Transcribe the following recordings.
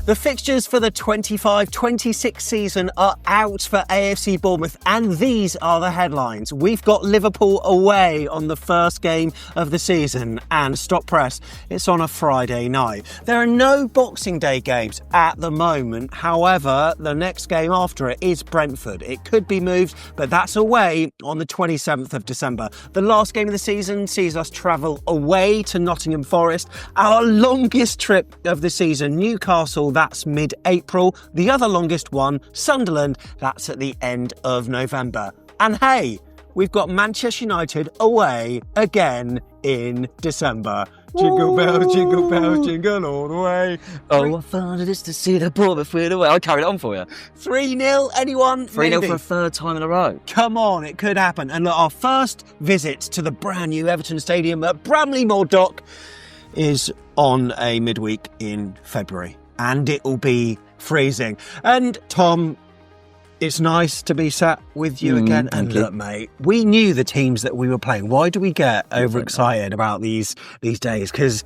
The fixtures for the 25-26 season are out for AFC Bournemouth, and these are the headlines. We've got Liverpool away on the first game of the season, and stop press, it's on a Friday night. There are no Boxing Day games at the moment. However, the next game after it is Brentford. It could be moved, but that's away on the 27th of December. The last game of the season sees us travel away to Nottingham Forest. Our longest trip of the season, Newcastle, that's mid-April. The other longest one, Sunderland, that's at the end of November. And hey, we've got Manchester United away again in December. Jingle bells, jingle all the way. Oh, what fun it is to see the Bournemouth win away. I'll carry it on for you. 3-0, anyone? 3-0 for a third time in a row. Come on, it could happen. And look, our first visit to the brand new Everton Stadium at Bramley-Moore Dock is on a midweek in February. And it will be freezing. And Tom, it's nice to be sat with you again. And look, mate, we knew the teams that we were playing. Why do we get overexcited about these days? Because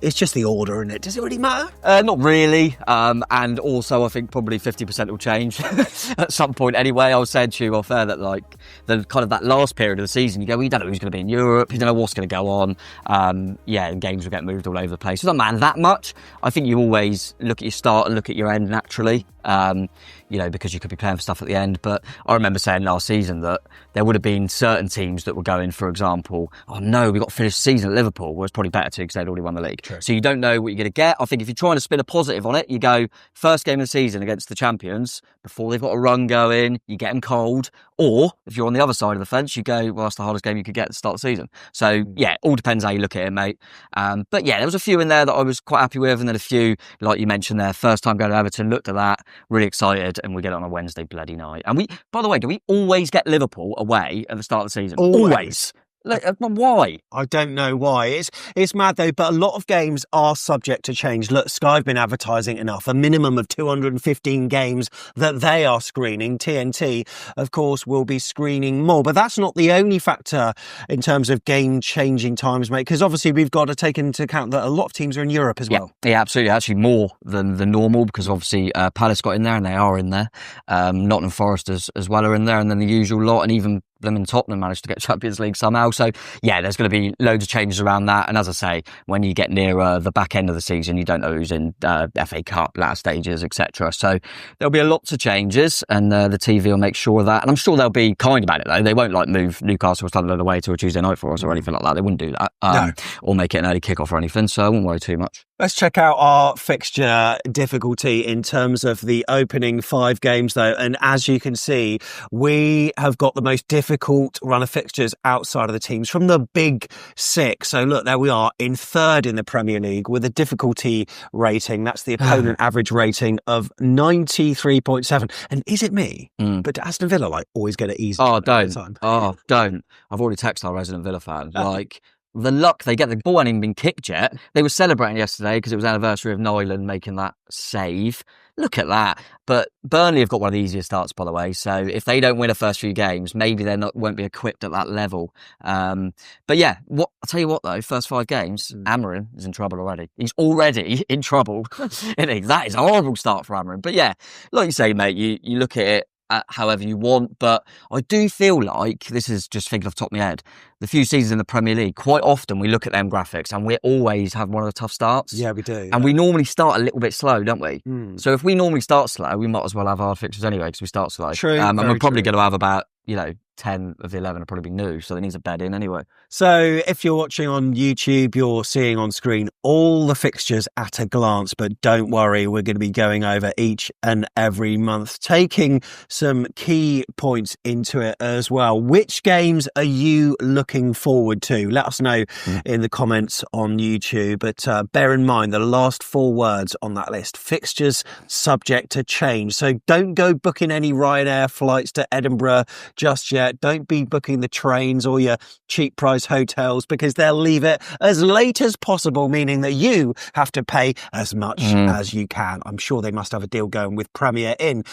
it's just the order, isn't it? Does it really matter? Not really. And also, I think probably 50% will change at some point anyway. I was saying to you off air that, like, the kind of that last period of the season, you go, well, you don't know who's going to be in Europe, you don't know what's going to go on. And games will get moved all over the place. It doesn't matter that much. I think you always look at your start and look at your end naturally. Because you could be playing for stuff at the end. But I remember saying last season that there would have been certain teams that were going, for example, oh no, we got to finish the season at Liverpool. Well, it's probably better to because they'd already won the league. True. So you don't know what you're going to get. I think if you're trying to spin a positive on it, you go first game of the season against the champions before they've got a run going, you get them cold. Or if you're on the other side of the fence, you go, well, that's the hardest game you could get at the start of the season. So yeah, all depends how you look at it, mate. But yeah, there was a few in there that I was quite happy with. And then a few, like you mentioned there, first time going to Everton, looked at that, really excited. And we get it on a Wednesday bloody night. And by the way, do we always get Liverpool away at the start of the season? Always. Like, why? I don't know why. It's mad though, but a lot of games are subject to change. Look, Sky have been advertising enough, a minimum of 215 games that they are screening. TNT, of course, will be screening more, but that's not the only factor in terms of game-changing times, mate, because obviously we've got to take into account that a lot of teams are in Europe as well. Yeah, absolutely. Actually more than the normal, because obviously Palace got in there and they are in there. Nottingham Forest as well are in there, and then the usual lot, and even them in Tottenham managed to get Champions League somehow. So yeah, there's going to be loads of changes around that. And as I say, when you get nearer the back end of the season, you don't know who's in FA Cup, latter stages, etc. So there'll be lots of changes, and the TV will make sure of that. And I'm sure they'll be kind about it though. They won't like move Newcastle or Sunderland away to a Tuesday night for us or anything like that. They wouldn't do that. No. Or make it an early kickoff or anything. So I wouldn't worry too much. Let's check out our fixture difficulty in terms of the opening 5 games though. And as you can see, we have got the most difficult run of fixtures outside of the teams from the big 6. So look, there we are in 3rd in the Premier League with a difficulty rating. That's the opponent average rating of 93.7. And is it me? But Aston Villa always get it easy. Oh, don't. Don't. I've already texted our resident Villa fan. The luck they get, the ball hadn't even been kicked yet. They were celebrating yesterday because it was the anniversary of Nyland making that save. Look at that. But Burnley have got one of the easiest starts, by the way. So if they don't win the first few games, maybe they won't be equipped at that level. But yeah, I'll tell you what though, first 5 games, Amorim is in trouble already. He's already in trouble. That is a horrible start for Amorim. But yeah, like you say, mate, you look at it however you want, but I do feel like, this is just thinking off the top of my head, the few seasons in the Premier League, quite often we look at them graphics and we always have one of the tough starts. Yeah, we do. And we normally start a little bit slow, don't we? So if we normally start slow, we might as well have hard fixtures anyway because we start slow. True. And we're probably going to have about, 10 of the 11 will probably be new, so they need a bed in anyway. So if you're watching on YouTube, you're seeing on screen all the fixtures at a glance, but don't worry, we're going to be going over each and every month, taking some key points into it as well. Which games are you looking forward to? Let us know in the comments on YouTube, but bear in mind the last 4 words on that list, fixtures subject to change. So don't go booking any Ryanair flights to Edinburgh just yet. Don't be booking the trains or your cheap price hotels because they'll leave it as late as possible, meaning that you have to pay as much as you can. I'm sure they must have a deal going with Premier Inn.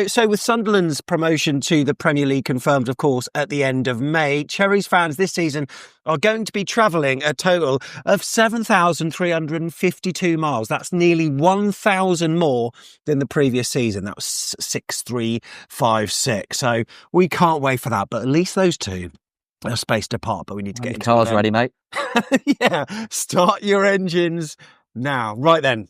So with Sunderland's promotion to the Premier League confirmed, of course, at the end of May, Cherries fans this season are going to be travelling a total of 7,352 miles. That's nearly 1,000 more than the previous season. That was 6,356. So we can't wait for that. But at least those two are spaced apart. But we need to get into cars ready, mate. Yeah, start your engines now. Right then.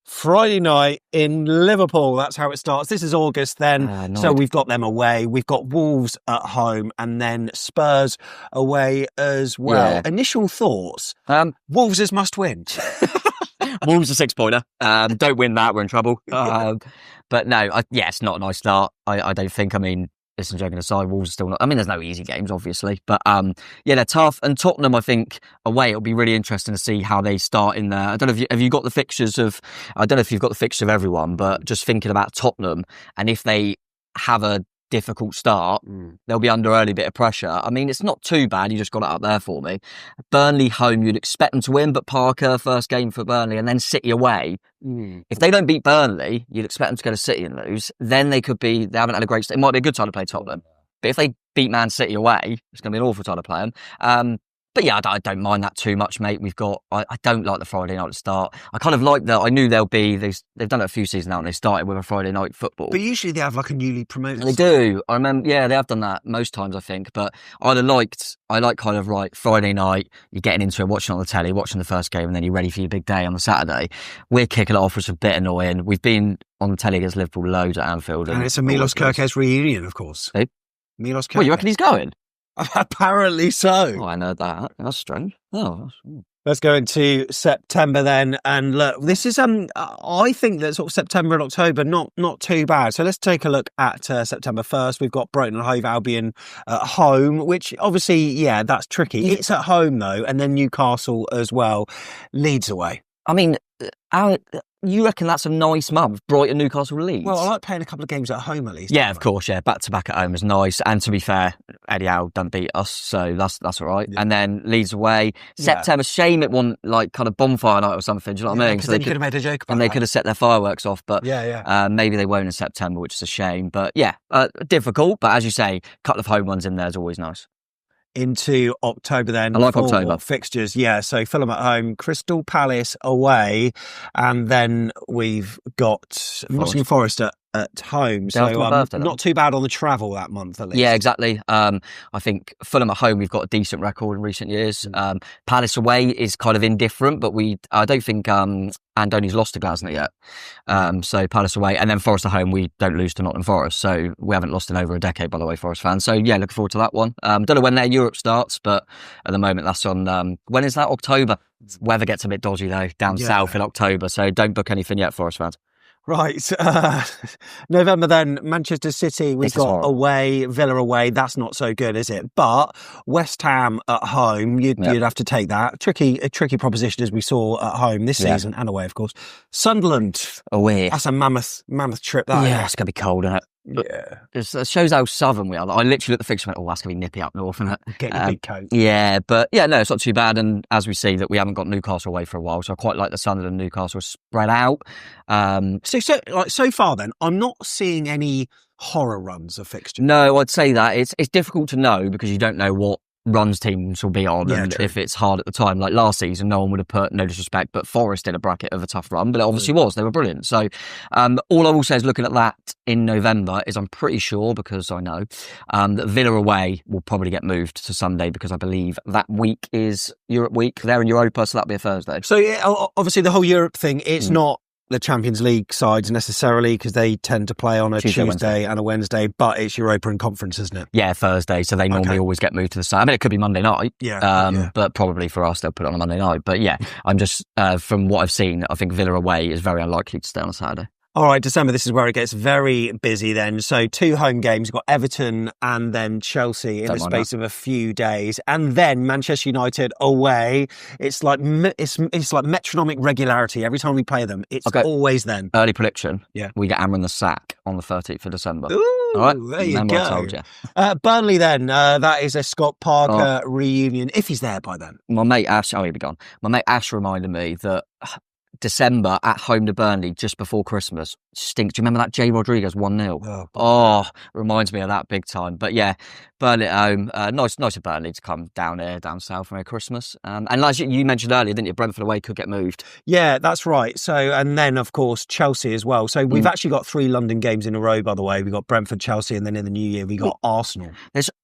Friday night in Liverpool. That's how it starts. This is August then. Nice. So we've got them away. We've got Wolves at home and then Spurs away as well. Yeah. Initial thoughts? Wolves is must win. Wolves a 6-pointer. Don't win that, we're in trouble. But no, it's not a nice start. I don't think. I mean, listen, joking aside, Wolves are still not. I mean, there's no easy games, obviously, but they're tough. And Tottenham, I think, away, it'll be really interesting to see how they start in there. I don't know if you got the fixtures of. I don't know if you've got the fixtures of everyone, but just thinking about Tottenham and if they have a difficult start, they'll be under early bit of pressure. I mean, it's not too bad. You just got it up there for me. Burnley home, you'd expect them to win, but Parker, first game for Burnley, and then City away. If they don't beat Burnley, you'd expect them to go to City and lose. Then they haven't had a great start. It might be a good time to play Tottenham. But if they beat Man City away, it's going to be an awful time to play them. But yeah, I don't mind that too much, mate. I don't like the Friday night start. I kind of like that. I knew they've done it a few seasons now and they started with a Friday night football. But usually they have like a newly promoted. They do. I remember, they have done that most times, I think. But I like kind of like Friday night, you're getting into it, watching on the telly, watching the first game, and then you're ready for your big day on the Saturday. We're kicking it off, which is a bit annoying. We've been on the telly against Liverpool loads at Anfield. And it's a Milos Kerkez reunion, of course. Hey? Milos Kerkez. Well, you reckon he's going? Apparently so. Oh, I know that. That's strange. Let's go into September then. And look, this is, I think that sort of September and October, not too bad. So let's take a look at September 1st. We've got Brighton and Hove Albion at home, which obviously, that's tricky. It's at home though. And then Newcastle as well. Leeds away. I mean, you reckon that's a nice month, Brighton, Newcastle, Leeds? Well, I like playing a couple of games at home at least. Yeah, of course, back to back at home is nice. And to be fair, Eddie Howe don't beat us, so that's all right. Yeah. And then Leeds away. September, shame it wasn't like kind of bonfire night or something, do you know what I mean? Because then you could have made a joke about and that. They could have set their fireworks off, but maybe they won't in September, which is a shame. But difficult, but as you say, a couple of home ones in there is always nice. Into October then. I like October. Fixtures, so Fulham at home, Crystal Palace away, and then we've got Nottingham Forest at home. So not too bad on the travel that month at least. Yeah, exactly. I think Fulham at home, we've got a decent record in recent years. Palace away is kind of indifferent, but I don't think Andoni's lost to Glasner yet. So Palace away, and then Forest at home, we don't lose to Nottingham Forest. So we haven't lost in over a decade, by the way, Forest fans. So looking forward to that one. Don't know when their Europe starts, but at the moment that's on, when is that? October. Weather gets a bit dodgy though, down south in October. So don't book anything yet, Forest fans. Right. November then, Manchester City, we've got away, Villa away. That's not so good, is it? But West Ham at home, you'd have to take that. A tricky proposition as we saw at home this season and away, of course. Sunderland away. That's a mammoth trip, that. Yeah, it's going to be cold, isn't it? It shows how southern we are. I literally at the fixture went, that's going to be nippy up north, isn't it? Get your big coat. Yeah, but no, it's not too bad. And as we see that we haven't got Newcastle away for a while, so I quite like the Sunderland Newcastle spread out. So far then, I'm not seeing any horror runs of fixtures. No, I'd say that it's difficult to know because you don't know what runs teams will be on and if it's hard at the time. Like last season, no one would have put, no disrespect, but Forest in a bracket of a tough run, but it obviously was. They were brilliant. So all I will say is looking at that in November is I'm pretty sure, because I know, that Villa away will probably get moved to Sunday because I believe that week is Europe week. They're in Europa, so that'll be a Thursday. So obviously the whole Europe thing, it's not the Champions League sides necessarily because they tend to play on a Tuesday and a Wednesday, but it's Europa and Conference, isn't it? Yeah, Thursday, so they normally always get moved to the side. I mean, it could be Monday night, but probably for us they'll put it on a Monday night. But I'm just from what I've seen, I think Villa away is very unlikely to stay on a Saturday. All right, December, this is where it gets very busy then. So 2 home games, you've got Everton and then Chelsea in the space of a few days. And then Manchester United away. It's like metronomic regularity. Every time we play them, it's always then. Early prediction. Yeah. We get Amron the sack on the 13th of December. Ooh, all right? There you Remember go. I told you. Burnley then, that is a Scott Parker reunion, if he's there by then. My mate Ash, he'll be gone. My mate Ash reminded me that December at home to Burnley just before Christmas stinks. Do you remember that Jay Rodriguez 1-0? Oh, reminds me of that big time. But yeah, Burnley at home. Nice of Burnley to come down here, down south for Christmas. And like you mentioned earlier, didn't you? Brentford away could get moved. Yeah, that's right. So, and then of course Chelsea as well. So we've actually got 3 London games in a row, by the way. We've got Brentford, Chelsea, and then in the new year we got Arsenal.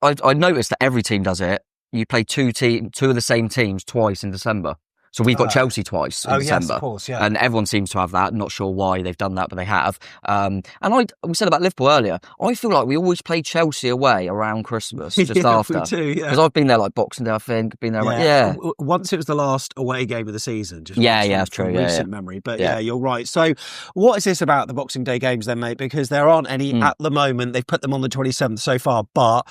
I noticed that every team does it. You play two of the same teams twice in December. So we've got Chelsea twice in December. Yes, of course, yeah. And everyone seems to have that. Not sure why they've done that, but they have. And we said about Liverpool earlier, I feel like we always play Chelsea away around Christmas, just after. We do, yeah. Because I've been there like Boxing Day, I think. Been there, Once it was the last away game of the season. Just that's true. Recent memory. But yeah, you're right. So what is this about the Boxing Day games then, mate? Because there aren't any at the moment. They've put them on the 27th so far, but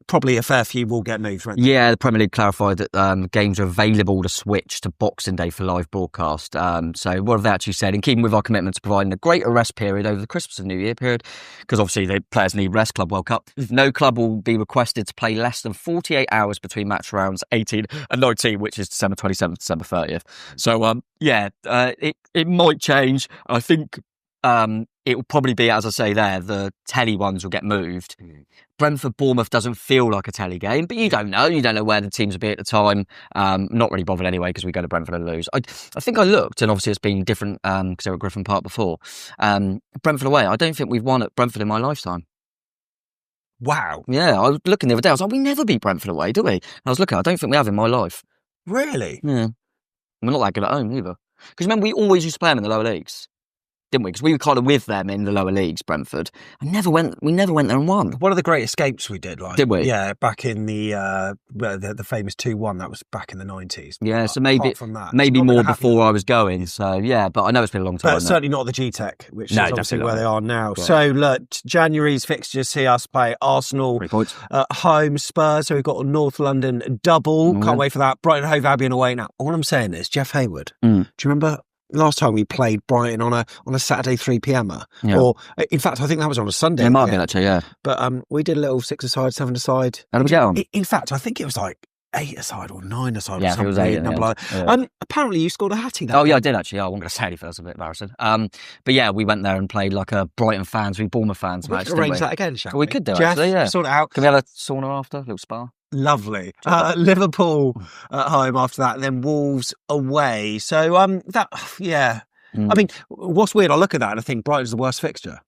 probably a fair few will get moved, right? Yeah, the Premier League clarified that games are available to switch to Boxing Day for live broadcast. So what have they actually said? In keeping with our commitment to providing a greater rest period over the Christmas and New Year period, because obviously the players need rest, Club World Cup, no club will be requested to play less than 48 hours between match rounds 18 and 19, which is December 27th, December 30th. So it might change. I think it will probably be, as I say there, the telly ones will get moved. Brentford Bournemouth doesn't feel like a telly game, but you don't know. You don't know where the teams will be at the time. Not really bothered anyway because we go to Brentford and lose. I think I looked, and obviously it's been different because they were at Griffin Park before. Brentford away, I don't think we've won at Brentford in my lifetime. Wow. Yeah, I was looking the other day. I was like, we never beat Brentford away, do we? And I was looking, I don't think we have in my life. Really? Yeah. We're not that good at home either. Because remember, we always used to play them in the lower leagues, didn't we? Because we were kind of with them in the lower leagues, Brentford. We never went there and won. One of the great escapes we did, did we? Yeah, back in the famous 2-1. That was back in the 90s. Yeah, so maybe from that, maybe more before I was going. So yeah, but I know it's been a long time. But certainly not the GTEC, which is obviously where they are now. Right. So look, January's fixtures see us play Arsenal at home, Spurs. So we've got a North London double. Can't wait for that. Brighton, Hove Albion away. Now, all I'm saying is, Jeff Hayward. Do you remember? Last time we played Brighton on a Saturday 3pm, or in fact I think that was on a Sunday. It might have been actually, yeah. But we did a little 6-a-side, 7-a-side. How did we get on? In fact, I think it was like 8-a-side or 9-a-side. Yeah, or something. It was 8. Like. Apparently you scored a hattie. Oh yeah, I did actually. I wasn't going to say anything. That's a bit embarrassing. But yeah, we went there and played like a Brighton fans, Bournemouth fans match. We could arrange that again, shall we? We could do Jeff, actually. Yeah, sort it out. Can we have a sauna after, a little spa? Lovely. Liverpool at home after that, and then Wolves away. So I mean, what's weird, I look at that and I think Brighton's the worst fixture.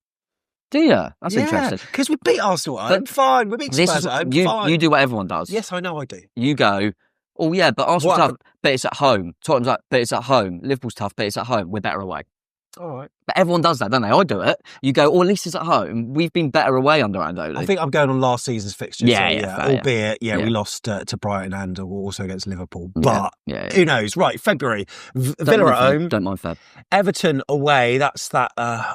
Do you? That's interesting. Because we beat Arsenal at home. Fine. We beat Spurs at home. Fine. You do what everyone does. Yes, I know I do. You go, oh yeah, but Arsenal's tough, but it's at home. Tottenham's like, but it's at home. Liverpool's tough, but it's at home. We're better away. All right. But everyone does that, don't they? I do it. You go, oh, at least it's at home. We've been better away under Andoni. I think I'm going on last season's fixtures. Albeit, we lost to Brighton and also against Liverpool. But who knows? Right, February. Villa at home. Don't mind Feb. Everton away. That's that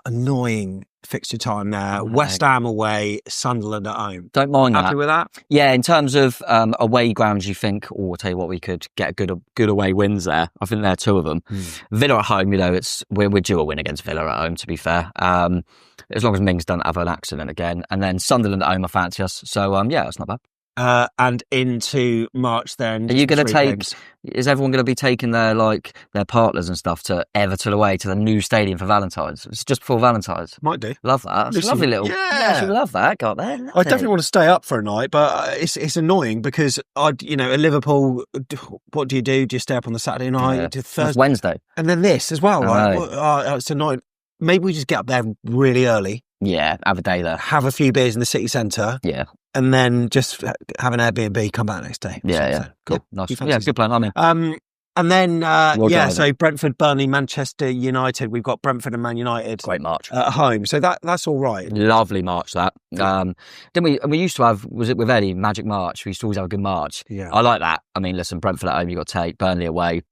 annoying fixture time there. West Ham away, Sunderland at home. Don't mind that. Happy with that? Yeah, in terms of away grounds, you think, I'll tell you what, we could get good away wins there. I think there are 2 of them. Villa at home, we're due a win against Villa at home, to be fair. As long as Mings doesn't have an accident again. And then Sunderland at home, I fancy us. So, that's not bad. And into March then. Are you going to take, is everyone going to be taking their partners and stuff to Everton away to the new stadium for Valentine's? It's just before Valentine's. Might do. Love that. It's a lovely little. Yeah, love that. Got there. I definitely want to stay up for a night, but it's annoying because at Liverpool, what do? Do you stay up on the Saturday night? To Thursday? It's Wednesday. And then this as well. It's annoying. Maybe we just get up there really early. Yeah, have a day there. Have a few beers in the city centre. Yeah. And then just have an Airbnb, come back next day. Yeah. Cool. Nice. Yeah, good plan. I'm in. And then, so Brentford, Burnley, Manchester United. We've got Brentford and Man United. Great March. At home. So that's all right. Lovely March, that. Didn't we? And we used to have, was it with Eddie, Magic March? We used to always have a good March. Yeah. I like that. I mean, listen, Brentford at home, you've got to take. Burnley away.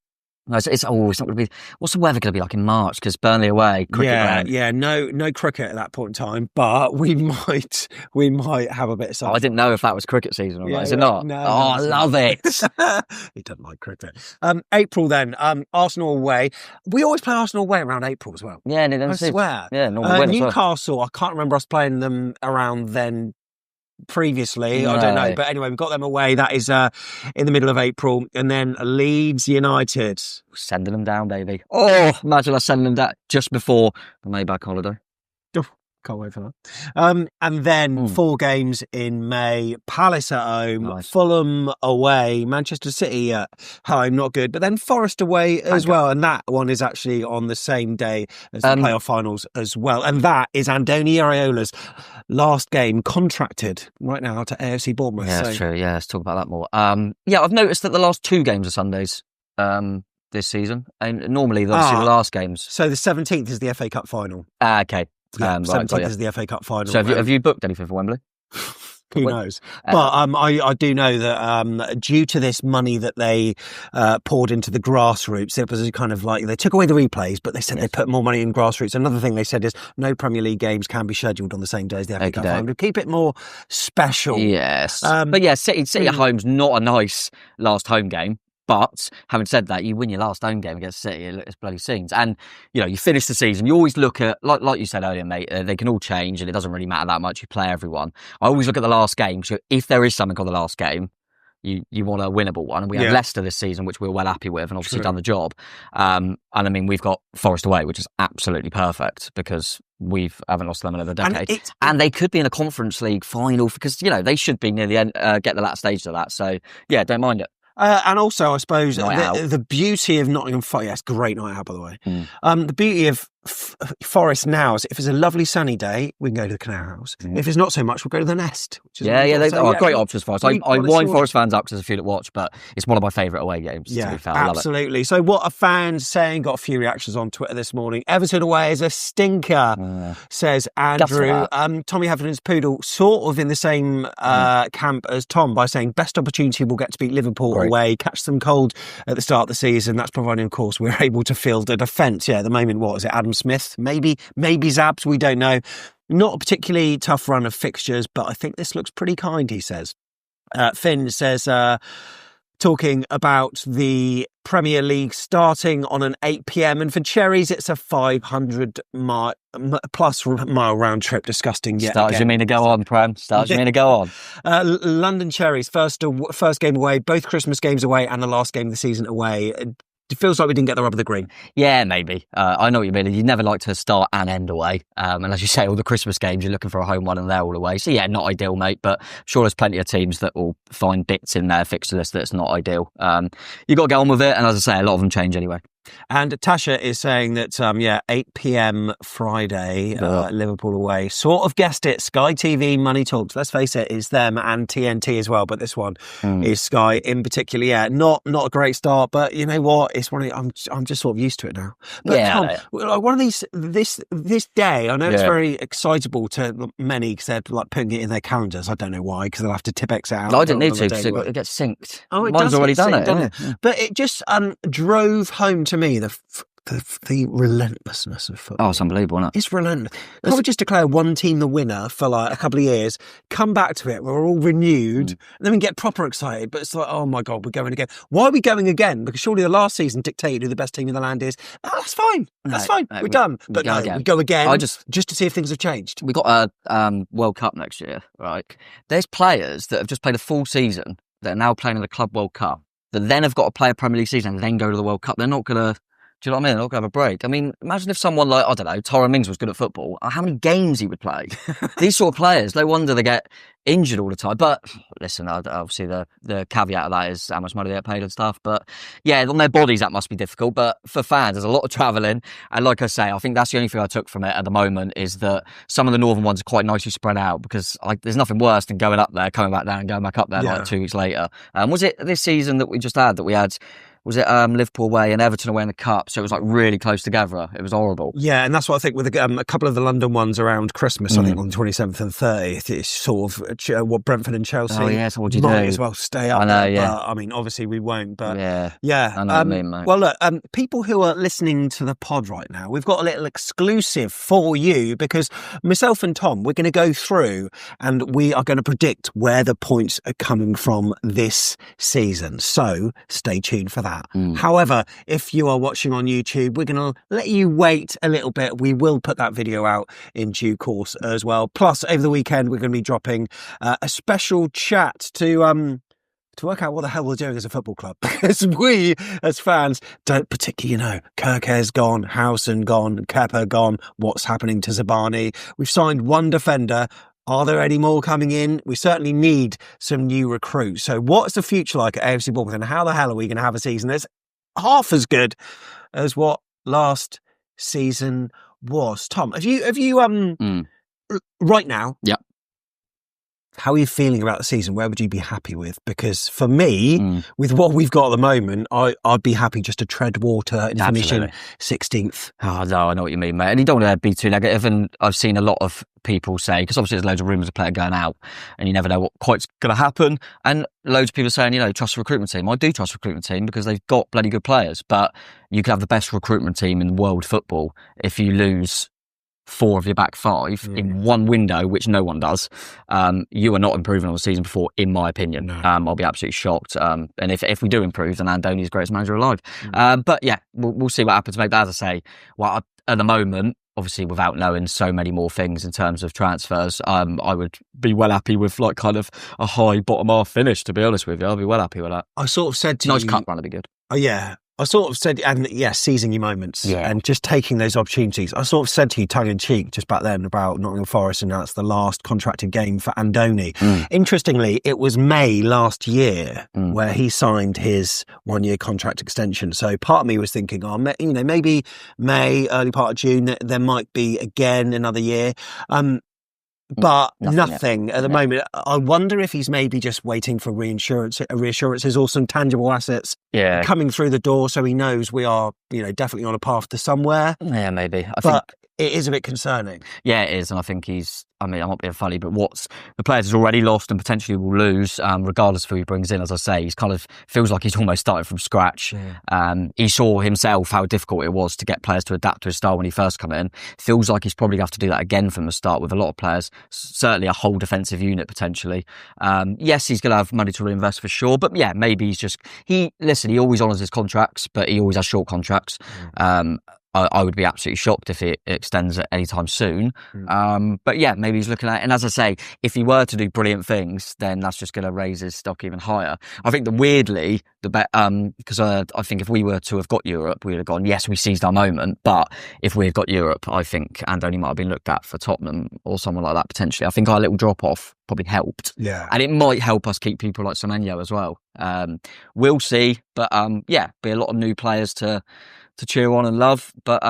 No, it's not going to be. What's the weather going to be like in March? Because Burnley away, cricket ground. Yeah, no cricket at that point in time, but we might have a bit of something. I didn't know if that was cricket season or not. Is it not? No, I love it. He doesn't like cricket. April then, Arsenal away. We always play Arsenal away around April as well. Yeah, I swear. Yeah, normally Newcastle. Well. I can't remember us playing them around then. Previously, no. I don't know, but anyway, we've got them away. That is in the middle of April, and then Leeds United, sending them down, baby. Oh, imagine us sending them down just before the May bank holiday. Can't wait for that. And then 4 games in May. Palace at home, Fulham away, Manchester City at home, not good. But then Forest away as well. And that one is actually on the same day as the playoff finals as well. And that is Andoni Iraola's last game contracted right now to AFC Bournemouth. Yeah, that's true. Yeah, let's talk about that more. Yeah, I've noticed that the last 2 games are Sundays. This season. And normally, obviously, the last games. So the 17th is the FA Cup final. Okay. Yeah, 17th is the FA Cup final. So have you booked anything for Wembley? Who knows? But I do know that due to this money that they poured into the grassroots, it was kind of like they took away the replays, but they said they put more money in grassroots. Another thing they said is no Premier League games can be scheduled on the same day as the FA Cup final to keep it more special. Yes. But yeah, City at home's not a nice last home game. But having said that, you win your last home game against City, it's bloody scenes. And, you finish the season, you always look at, like you said earlier, mate, they can all change and it doesn't really matter that much. You play everyone. I always look at the last game. So if there is something on the last game, you want a winnable one. And we have Leicester this season, which we're well happy with and obviously done the job. And I mean, we've got Forest away, which is absolutely perfect because we haven't lost them in another decade. And they could be in a Conference League final because, they should be near the end, get the latter stage of that. So, yeah, don't mind it. And also, I suppose, the beauty of Nottingham Forest... Yes, great night out, by the way. The beauty of Forest now is if it's a lovely sunny day, we can go to the Canal House. If it's not so much, we'll go to the Nest. Which is great options for us. I wind Forest fans up because there's a few to watch, but it's one of my favourite away games, to be fair. I love absolutely. So what are fans saying? Got a few reactions on Twitter this morning. Everton away is a stinker, says Andrew. Tommy Hefferton's Poodle, sort of in the same camp as Tom, by saying best opportunity we'll get to beat Liverpool away, catch them cold at the start of the season. That's providing, of course, we're able to field a defence. Yeah, at the moment, what is it, Adam Smith? Maybe Zabs, we don't know. Not a particularly tough run of fixtures, but I think this looks pretty kind, he says. Finn says, talking about the Premier League starting on an 8 p.m. and for Cherries, it's a 500 plus mile round trip. Disgusting. Start as you mean to go on, Prem. Start as you mean to go on. London Cherries, first game away, both Christmas games away and the last game of the season away. It feels like we didn't get the rub of the green. Yeah, maybe. I know what you mean. You never like to start and end away. And as you say, all the Christmas games, you're looking for a home one and they're all away. So yeah, not ideal, mate. But I'm sure there's plenty of teams that will find bits in their fixture list that's not ideal. You got to get on with it. And as I say, a lot of them change anyway. And Tasha is saying that, 8 p.m. Friday, Liverpool away. Sort of guessed it. Sky TV, Money Talks. Let's face it, it's them and TNT as well. But this one is Sky in particular. Yeah, not a great start, but you know what? It's one of I'm just sort of used to it now. But Tom, like one of these this day, I know it's very excitable to many because they're like putting it in their calendars. I don't know why, because they'll have to Tipex it out. I didn't need to because it gets synced. Oh, it Mine's does already done synced, it, doesn't it? But it just drove home to me the relentlessness of football. Oh, it's unbelievable, isn't it? It's relentless. Can't we just declare one team the winner for like a couple of years, come back to it, we're all renewed, and then we get proper excited, but it's like, oh my God, we're going again. Why are we going again? Because surely the last season dictated who the best team in the land is. Oh, that's fine. That's fine. We're done. But we go again just to see if things have changed. We got a World Cup next year, right? There's players that have just played a full season that are now playing in the Club World Cup that then have got to play a Premier League season and then go to the World Cup. They're not going to... Do you know what I mean? They're not going to have a break. I mean, imagine if someone like, I don't know, Tyrone Mings was good at football, how many games he would play. These sort of players, no wonder they get injured all the time. But listen, obviously the caveat of that is how much money they get paid and stuff. But yeah, on their bodies, that must be difficult. But for fans, there's a lot of travelling. And like I say, I think that's the only thing I took from it at the moment is that some of the northern ones are quite nicely spread out because there's nothing worse than going up there, coming back down and going back up there like 2 weeks later. Was it this season that we just had was it Liverpool away and Everton away in the Cup? So it was like really close together. It was horrible. Yeah, and that's what I think with a couple of the London ones around Christmas, I think on the 27th and 30th, it's sort of what Brentford and Chelsea. Oh, yeah, so what do you might do? as well stay up. I know, there, yeah. But, I mean, obviously we won't, but yeah. I know what you mean, mate. Well, look, people who are listening to the pod right now, we've got a little exclusive for you because myself and Tom, we're going to go through and we are going to predict where the points are coming from this season. So stay tuned for that. However, if you are watching on YouTube, we're going to let you wait a little bit. We will put that video out in due course as well. Plus, over the weekend, we're going to be dropping a special chat to work out what the hell we're doing as a football club. Because we, as fans, don't particularly know. Kerkez gone, Howson gone, Kepa gone. What's happening to Zabani? We've signed one defender. Are there any more coming in? We certainly need some new recruits. So what's the future like at AFC Bournemouth and how the hell are we going to have a season that's half as good as what last season was? Tom, have you right now? Yeah. How are you feeling about the season? Where would you be happy with? Because for me, with what we've got at the moment, I'd be happy just to tread water and finishing 16th. Oh, no, I know what you mean, mate. And you don't want to be too negative. And I've seen a lot of people say, because obviously there's loads of rumours of players going out and you never know what quite's going to happen. And loads of people saying, trust the recruitment team. I do trust the recruitment team because they've got bloody good players. But you could have the best recruitment team in world football if you lose 4 of your back 5 in one window, which no one does. You are not improving on the season before, in my opinion. No. I'll be absolutely shocked. And if we do improve, then Andoni's the greatest manager alive. But yeah, we'll see what happens, mate. But as I say, at the moment, obviously without knowing so many more things in terms of transfers, I would be well happy with like kind of a high bottom half finish, to be honest with you. I'll be well happy with that. I sort of said to nice you... Nice cup run would be good. Oh, yeah. I sort of said, and yeah, seizing your moments and just taking those opportunities. I sort of said to you tongue in cheek just back then about Nottingham Forest, and that's the last contracted game for Andoni. Interestingly, it was May last year where he signed his 1-year contract extension. So part of me was thinking, maybe May, early part of June, there might be again another year. But nothing at the moment. I wonder if he's maybe just waiting for reassurances or some tangible assets coming through the door, so he knows we are, definitely on a path to somewhere. Yeah, maybe. I think it is a bit concerning. Yeah, it is, and I think I'm not being funny, but the players has already lost and potentially will lose, regardless of who he brings in. As I say, he's kind of feels like he's almost starting from scratch. He saw himself how difficult it was to get players to adapt to his style when he first came in. Feels like he's probably going to have to do that again from the start with a lot of players, certainly a whole defensive unit potentially. Yes, he's going to have money to reinvest for sure, but yeah, maybe he always honours his contracts, but he always has short contracts. I would be absolutely shocked if it extends at any time soon. But yeah, maybe he's looking at it. And as I say, if he were to do brilliant things, then that's just going to raise his stock even higher. I think because I think if we were to have got Europe, we would have gone, yes, we seized our moment. But if we had got Europe, I think Andoni might have been looked at for Tottenham or someone like that potentially. I think our little drop off probably helped. Yeah. And it might help us keep people like Semenyo as well. We'll see. But be a lot of new players to cheer on and love, but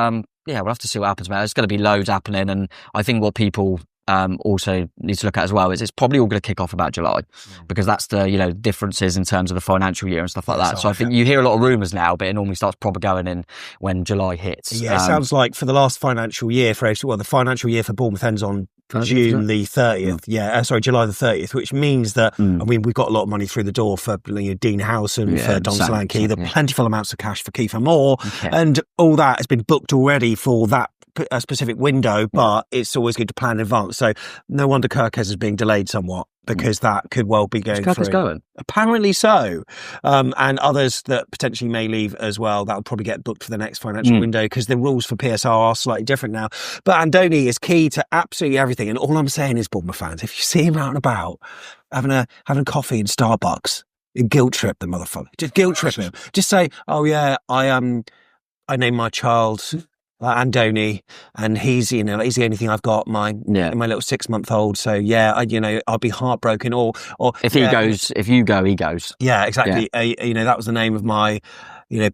we'll have to see what happens, mate. There's going to be loads happening, and I think what people also need to look at as well is it's probably all going to kick off about July, because that's the differences in terms of the financial year and stuff like that. So I think you hear a lot of rumours now, but it normally starts proper going in when July hits. Yeah, it sounds like for the last financial year the financial year for Bournemouth ends on June the 30th. July the 30th, which means that, we've got a lot of money through the door for Dean Howson, for Don Solanke, the plentiful amounts of cash for Kiefer Moore, and all that has been booked already for that specific window, but it's always good to plan in advance. So no wonder Kerkez is being delayed somewhat, because that could well be going through. Going? Apparently so. And others that potentially may leave as well, that'll probably get booked for the next financial window, because the rules for PSR are slightly different now. But Andoni is key to absolutely everything. And all I'm saying is, Bournemouth fans, if you see him out and about, having coffee in Starbucks, guilt trip the motherfucker. Just guilt trip him. Just say, oh yeah, I named my child Andoni, and he's the only thing I've got, my little 6-month-old. So yeah, I'll be heartbroken. Or if you go, he goes. Yeah, exactly. Yeah. That was the name of my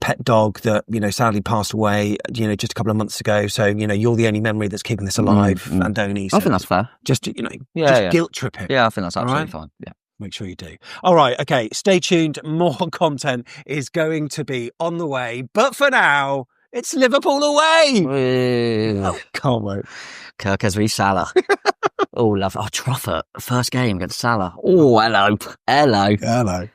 pet dog that sadly passed away just a couple of months ago. So you're the only memory that's keeping this alive, Andoni. So I think that's fair. Just guilt trip him. Yeah, I think that's absolutely fine. Yeah. Make sure you do. All right, okay, stay tuned. More content is going to be on the way. But for now, it's Liverpool away. Oh, can't wait. Kerkez v Salah. Oh, love. Oh, Truffert. First game against Salah. Oh, hello. Hello. Hello.